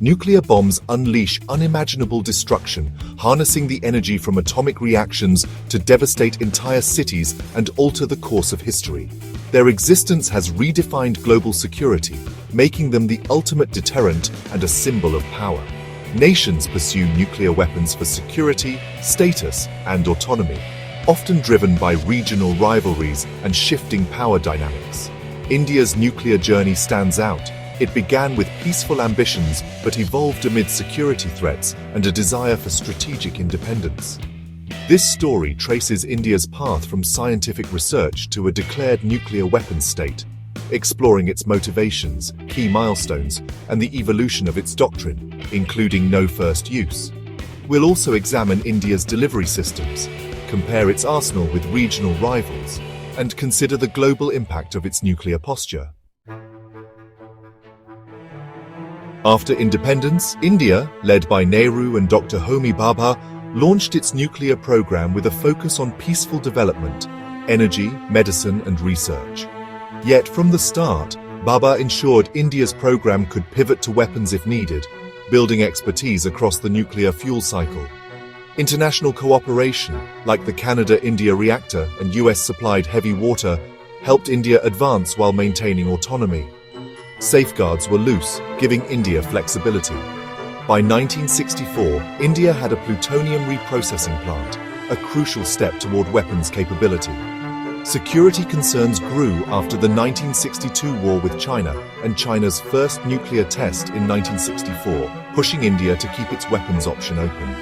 Nuclear bombs unleash unimaginable destruction, harnessing the energy from atomic reactions to devastate entire cities and alter the course of history. Their existence has redefined global security, making them the ultimate deterrent and a symbol of power. Nations pursue nuclear weapons for security, status, and autonomy, often driven by regional rivalries and shifting power dynamics. India's nuclear journey stands out. It began with peaceful ambitions but evolved amid security threats and a desire for strategic independence. This story traces India's path from scientific research to a declared nuclear weapons state, exploring its motivations, key milestones, and the evolution of its doctrine, including no first use. We'll also examine India's delivery systems, compare its arsenal with regional rivals, and consider the global impact of its nuclear posture. After independence, India, led by Nehru and Dr. Homi Bhabha, launched its nuclear program with a focus on peaceful development, energy, medicine, and research. Yet from the start, Bhabha ensured India's program could pivot to weapons if needed, building expertise across the nuclear fuel cycle. International cooperation, like the Canada-India reactor and US-supplied heavy water, helped India advance while maintaining autonomy. Safeguards were loose, giving India flexibility. By 1964, India had a plutonium reprocessing plant, a crucial step toward weapons capability. Security concerns grew after the 1962 war with China and China's first nuclear test in 1964, pushing India to keep its weapons option open.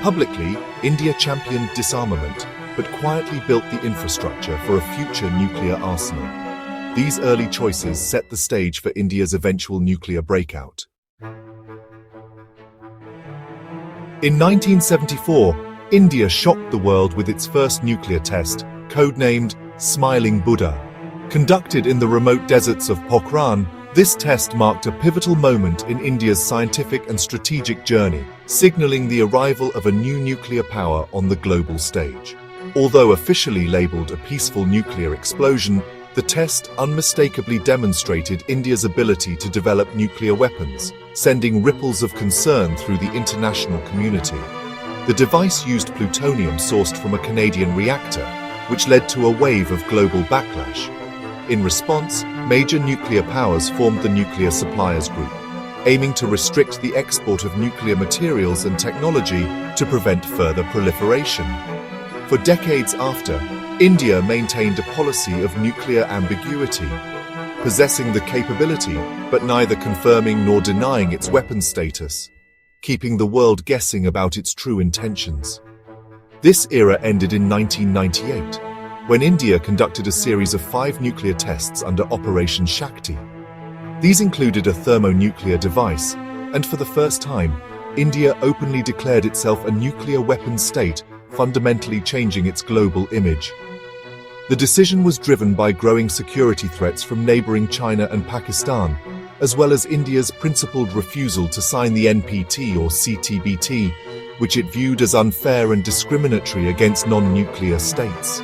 Publicly, India championed disarmament, but quietly built the infrastructure for a future nuclear arsenal. These early choices set the stage for India's eventual nuclear breakout. In 1974, India shocked the world with its first nuclear test, codenamed Smiling Buddha. Conducted in the remote deserts of Pokhran, this test marked a pivotal moment in India's scientific and strategic journey, signaling the arrival of a new nuclear power on the global stage. Although officially labeled a peaceful nuclear explosion, the test unmistakably demonstrated India's ability to develop nuclear weapons, sending ripples of concern through the international community. The device used plutonium sourced from a Canadian reactor, which led to a wave of global backlash. In response, major nuclear powers formed the Nuclear Suppliers Group, aiming to restrict the export of nuclear materials and technology to prevent further proliferation. For decades after, India maintained a policy of nuclear ambiguity, possessing the capability but neither confirming nor denying its weapons status, keeping the world guessing about its true intentions. This era ended in 1998, when India conducted a series of 5 nuclear tests under Operation Shakti. These included a thermonuclear device, and for the first time, India openly declared itself a nuclear weapons state, fundamentally changing its global image. The decision was driven by growing security threats from neighboring China and Pakistan, as well as India's principled refusal to sign the NPT or CTBT, which it viewed as unfair and discriminatory against non-nuclear states.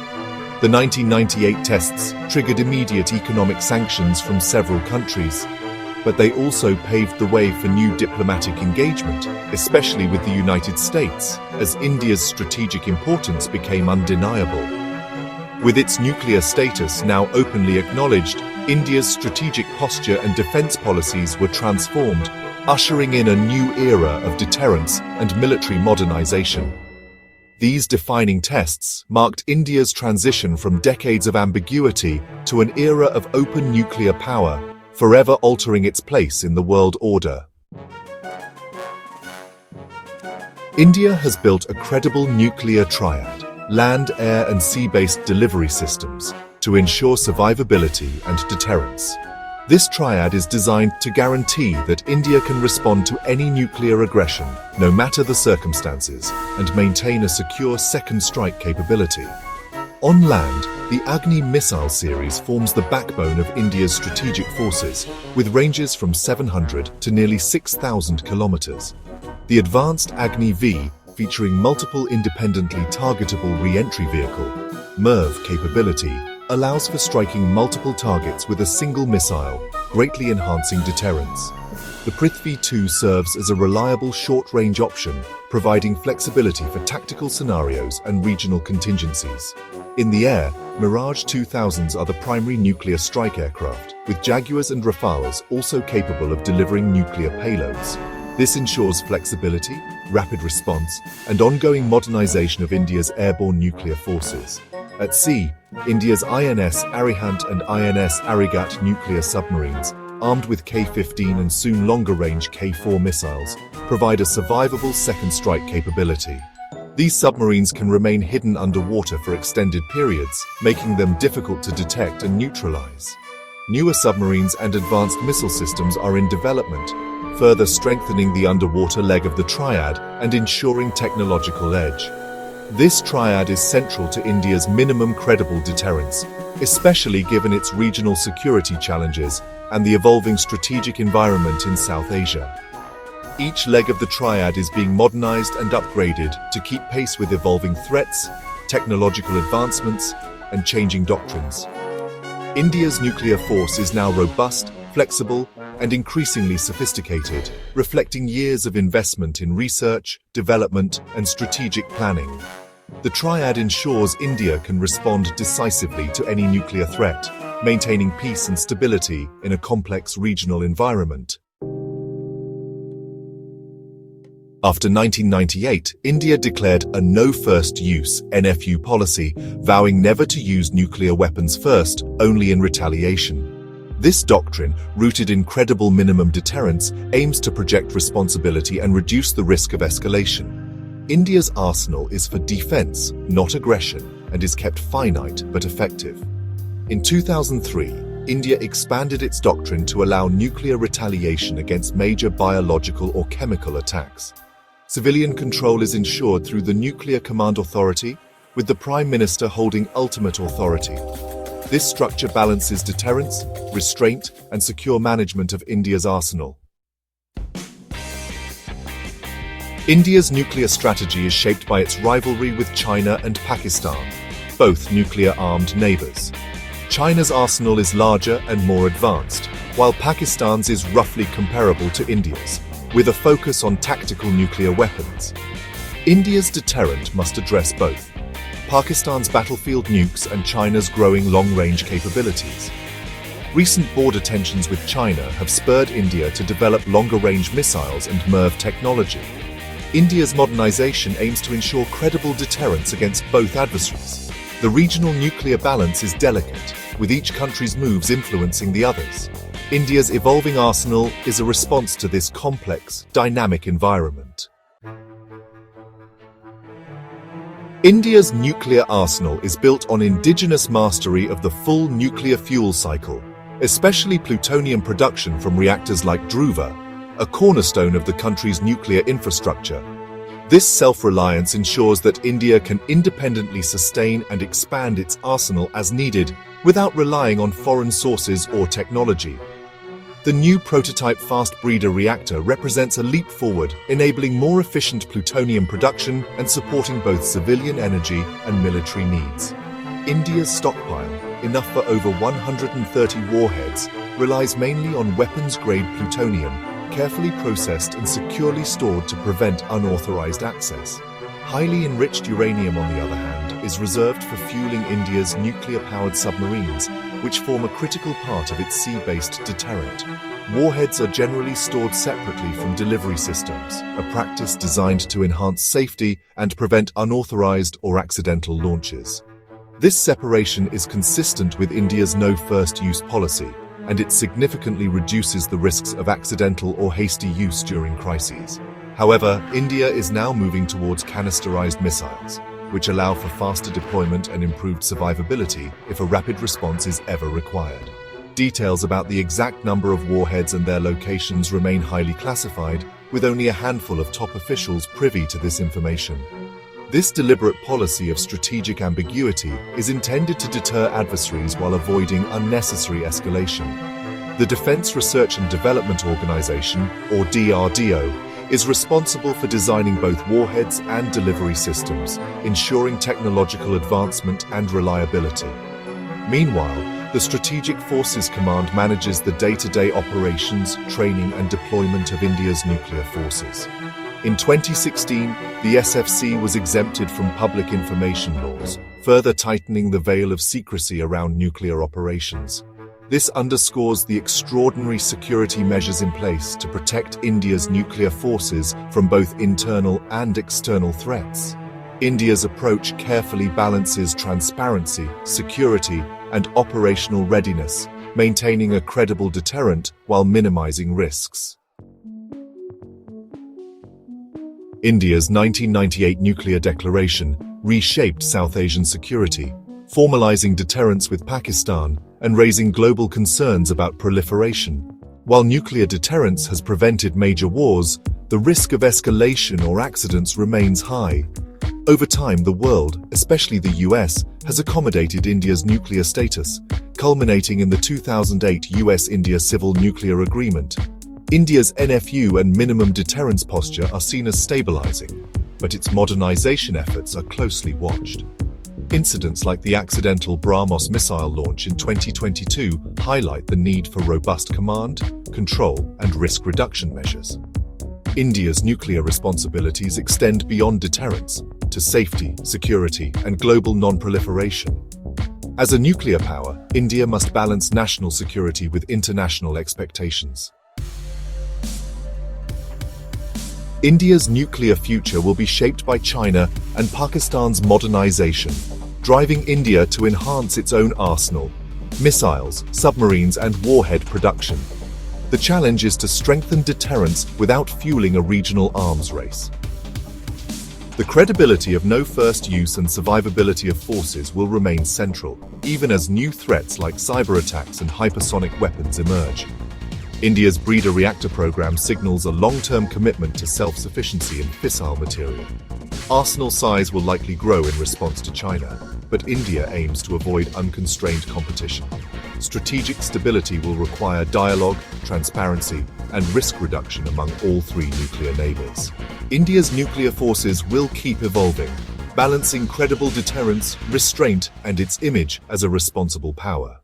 The 1998 tests triggered immediate economic sanctions from several countries, but they also paved the way for new diplomatic engagement, especially with the United States, as India's strategic importance became undeniable. With its nuclear status now openly acknowledged, India's strategic posture and defense policies were transformed, ushering in a new era of deterrence and military modernization. These defining tests marked India's transition from decades of ambiguity to an era of open nuclear power, forever altering its place in the world order. India has built a credible nuclear triad, land, air, and sea-based delivery systems, to ensure survivability and deterrence. This triad is designed to guarantee that India can respond to any nuclear aggression, no matter the circumstances, and maintain a secure second strike capability. On land, the Agni missile series forms the backbone of India's strategic forces, with ranges from 700 to nearly 6,000 kilometers. The advanced Agni V, featuring multiple independently targetable re-entry vehicle (MIRV) capability, allows for striking multiple targets with a single missile, greatly enhancing deterrence. The Prithvi 2 serves as a reliable short-range option, providing flexibility for tactical scenarios and regional contingencies. In the air, Mirage 2000s are the primary nuclear strike aircraft, with Jaguars and Rafales also capable of delivering nuclear payloads. This ensures flexibility, rapid response, and ongoing modernization of India's airborne nuclear forces. At sea, India's INS Arihant and INS Arigat nuclear submarines, armed with K-15 and soon longer-range K-4 missiles, provide a survivable second strike capability. These submarines can remain hidden underwater for extended periods, making them difficult to detect and neutralize. Newer submarines and advanced missile systems are in development, further strengthening the underwater leg of the triad and ensuring technological edge. This triad is central to India's minimum credible deterrence, especially given its regional security challenges and the evolving strategic environment in South Asia. Each leg of the triad is being modernized and upgraded to keep pace with evolving threats, technological advancements, and changing doctrines. India's nuclear force is now robust, flexible, and increasingly sophisticated, reflecting years of investment in research, development, and strategic planning. The triad ensures India can respond decisively to any nuclear threat, maintaining peace and stability in a complex regional environment. After 1998, India declared a no-first-use (NFU) policy, vowing never to use nuclear weapons first, only in retaliation. This doctrine, rooted in credible minimum deterrence, aims to project responsibility and reduce the risk of escalation. India's arsenal is for defense, not aggression, and is kept finite but effective. In 2003, India expanded its doctrine to allow nuclear retaliation against major biological or chemical attacks. Civilian control is ensured through the Nuclear Command Authority, with the Prime Minister holding ultimate authority. This structure balances deterrence, restraint, and secure management of India's arsenal. India's nuclear strategy is shaped by its rivalry with China and Pakistan, both nuclear-armed neighbors. China's arsenal is larger and more advanced, while Pakistan's is roughly comparable to India's, with a focus on tactical nuclear weapons. India's deterrent must address both Pakistan's battlefield nukes and China's growing long-range capabilities. Recent border tensions with China have spurred India to develop longer-range missiles and MIRV technology. India's modernization aims to ensure credible deterrence against both adversaries. The regional nuclear balance is delicate, with each country's moves influencing the others. India's evolving arsenal is a response to this complex, dynamic environment. India's nuclear arsenal is built on indigenous mastery of the full nuclear fuel cycle, especially plutonium production from reactors like Dhruva, a cornerstone of the country's nuclear infrastructure. This self-reliance ensures that India can independently sustain and expand its arsenal as needed without relying on foreign sources or technology. The new prototype fast breeder reactor represents a leap forward, enabling more efficient plutonium production and supporting both civilian energy and military needs. India's stockpile, enough for over 130 warheads, relies mainly on weapons-grade plutonium, carefully processed and securely stored to prevent unauthorized access. Highly enriched uranium, on the other hand, is reserved for fueling India's nuclear-powered submarines, which form a critical part of its sea-based deterrent. Warheads are generally stored separately from delivery systems, a practice designed to enhance safety and prevent unauthorized or accidental launches. This separation is consistent with India's no-first-use policy, and it significantly reduces the risks of accidental or hasty use during crises. However, India is now moving towards canisterized missiles, which allow for faster deployment and improved survivability if a rapid response is ever required. Details about the exact number of warheads and their locations remain highly classified, with only a handful of top officials privy to this information. This deliberate policy of strategic ambiguity is intended to deter adversaries while avoiding unnecessary escalation. The Defense Research and Development Organization, or DRDO, is responsible for designing both warheads and delivery systems, ensuring technological advancement and reliability. Meanwhile, The Strategic Forces Command manages the day-to-day operations, training and deployment of India's nuclear forces. In 2016, the SFC was exempted from public information laws, further tightening the veil of secrecy around nuclear operations. This underscores the extraordinary security measures in place to protect India's nuclear forces from both internal and external threats. India's approach carefully balances transparency, security, and operational readiness, maintaining a credible deterrent while minimizing risks. India's 1998 nuclear declaration reshaped South Asian security, formalizing deterrence with Pakistan and raising global concerns about proliferation. While nuclear deterrence has prevented major wars, the risk of escalation or accidents remains high. Over time, the world, especially the US, has accommodated India's nuclear status, culminating in the 2008 US-India Civil Nuclear Agreement. India's NFU and minimum deterrence posture are seen as stabilizing, but its modernization efforts are closely watched. Incidents like the accidental BrahMos missile launch in 2022 highlight the need for robust command, control, and risk reduction measures. India's nuclear responsibilities extend beyond deterrence to safety, security, and global non-proliferation. As a nuclear power, India must balance national security with international expectations. India's nuclear future will be shaped by China and Pakistan's modernization, driving India to enhance its own arsenal, missiles, submarines, and warhead production. The challenge is to strengthen deterrence without fueling a regional arms race. The credibility of no first use and survivability of forces will remain central, even as new threats like cyber attacks and hypersonic weapons emerge. India's breeder reactor program signals a long-term commitment to self-sufficiency in fissile material. Arsenal size will likely grow in response to China, but India aims to avoid unconstrained competition. Strategic stability will require dialogue, transparency, and risk reduction among all three nuclear neighbors. India's nuclear forces will keep evolving, balancing credible deterrence, restraint, and its image as a responsible power.